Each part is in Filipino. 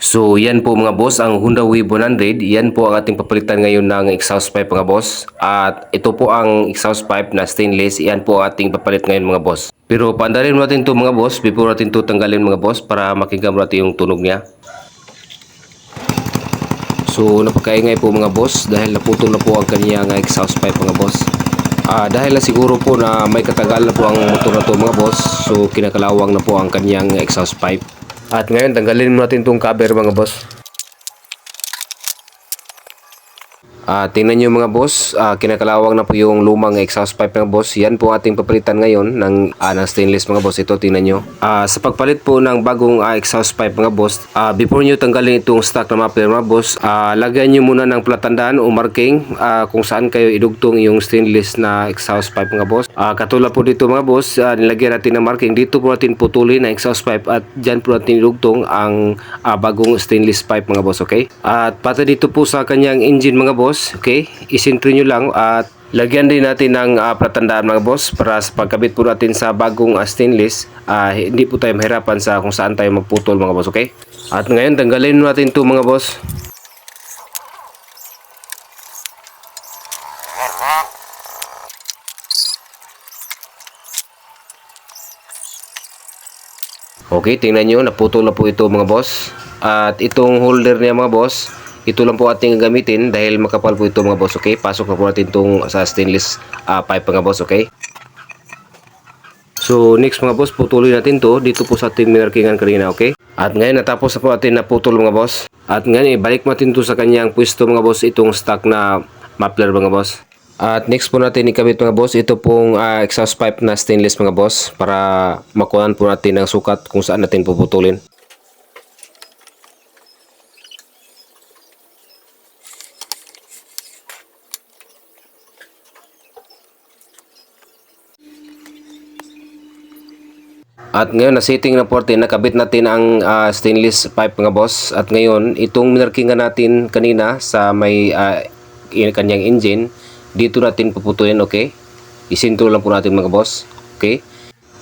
So yan po mga boss, ang Honda Wave 100, yan po ang ating papalitan ngayon ng exhaust pipe mga boss. At ito po ang exhaust pipe na stainless, yan po ang ating papalit ngayon mga boss. Pero paandarin natin to mga boss, before natin to tanggalin mga boss para makinggan natin yung tunog niya. So napakaingay po mga boss dahil naputol na po ang kanyang exhaust pipe mga boss. Dahil na siguro po na may katagal na po ang motor na to mga boss, so kinakalawang na po ang kanyang exhaust pipe. At ngayon tanggalin natin itong cover mga boss. Tingnan nyo mga boss, kinakalawang na po yung lumang exhaust pipe mga boss. Yan po ating papalitan ngayon ng stainless mga boss. Ito tingnan nyo. Sa pagpalit po ng bagong exhaust pipe mga boss, before nyo tanggalin itong stock na muffler mga boss, lagyan nyo muna ng palatandaan o marking kung saan kayo idugtong yung stainless na exhaust pipe mga boss. Katulad po dito mga boss, nilagyan natin ng marking. Dito po natin putulin ang exhaust pipe at dyan po natin idugtong ang bagong stainless pipe mga boss, okay? At pati dito po sa kanyang engine mga boss, okay, isentro nyo lang at lagyan din natin ng palatandaan mga boss para sa pagkabit po natin sa bagong stainless, hindi po tayo mahirapan sa kung saan tayo magputol mga boss, okay? At ngayon tanggalin natin ito mga boss. Okay, tingnan nyo, naputol na po ito mga boss. At itong holder niya mga boss, ito lang po ating gamitin dahil makapal po ito mga boss, okay? Pasok na po natin itong sa stainless pipe mga boss, okay? So next mga boss, putulin natin to dito po sa ating minarkingan kanina, okay? At ngayon natapos na po natin naputol mga boss. At ngayon ibalik natin to sa kanyang pwesto mga boss, itong stock na muffler mga boss. At next po natin ikabit mga boss, ito pong exhaust pipe na stainless mga boss para makuhaan po natin ang sukat kung saan natin puputulin. At ngayon na-setting na po natin, nakabit natin ang stainless pipe mga boss. At ngayon, itong minarkingan natin kanina sa may kanyang engine, dito natin puputulin, okay? Isintro lang po natin mga boss, okay?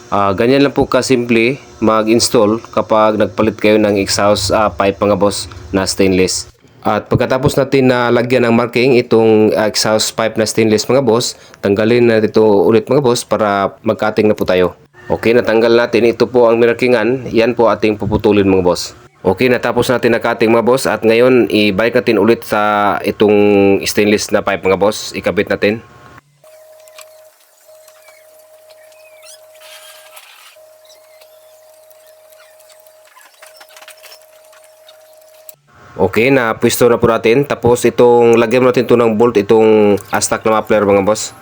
Ganyan lang po kasimple mag-install kapag nagpalit kayo ng exhaust pipe mga boss na stainless. At pagkatapos natin na lagyan ng marking itong exhaust pipe na stainless mga boss, tanggalin natin ito ulit mga boss para magkating na po tayo. Okay, natanggal natin. Ito po ang markingan. Yan po ating puputulin mga boss. Okay, natapos natin na cutting mga boss. At ngayon, ibalik natin ulit sa itong stainless na pipe mga boss. Ikabit natin. Okay, na pwesto na po natin. Tapos itong lagyan natin ito ng bolt, itong stock na muffler mga boss.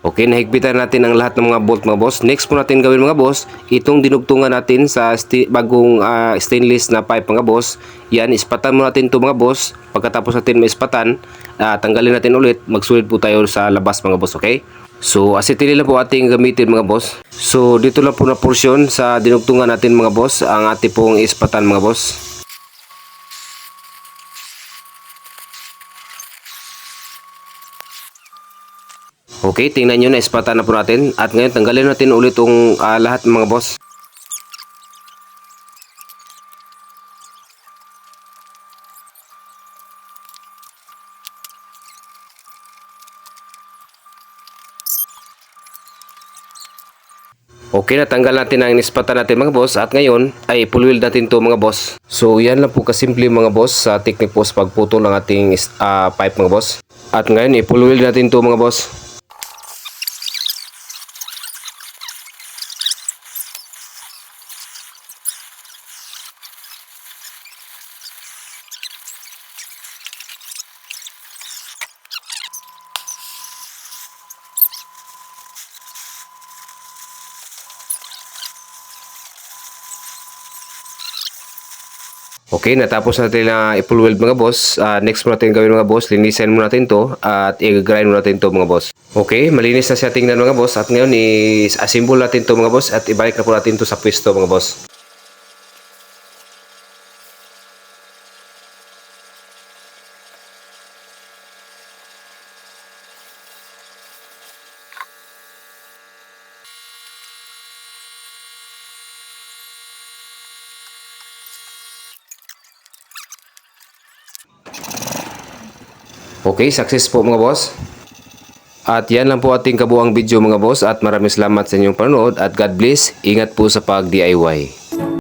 Okay, nahigpitan natin ang lahat ng mga bolt mga boss. Next po natin gawin mga boss, itong dinugtungan natin sa bagong stainless na pipe mga boss. Yan, ispatan mo natin ito mga boss. Pagkatapos natin maispatan, tanggalin natin ulit. Magsulit po tayo sa labas mga boss, okay? So, acetyl lang po ating gamitin mga boss. So, dito lang po na portion sa dinugtungan natin mga boss, ang ating pong ispatan mga boss. Okay, tingnan nyo na ispatan na po natin. At ngayon tanggalin natin ulit itong lahat ng mga boss. Okay, natanggal natin ang ispatan natin mga boss. At ngayon ay full weld natin to mga boss. So yan lang po kasimple mga boss sa technique po sa pagputol ng ating pipe mga boss. At ngayon i-full weld natin to mga boss. Okay, natapos natin na i-full weld mga boss. Next mo natin gawin mga boss, linisan mo natin to at i-grind mo natin to mga boss. Okay, malinis na siya tingnan mga boss. At ngayon i-assemble natin to mga boss at ibalik na po natin to sa pwesto mga boss. Okay, success po mga boss. At yan lang po ating kabuang video mga boss at maraming salamat sa inyong panonood at God bless. Ingat po sa pag-DIY.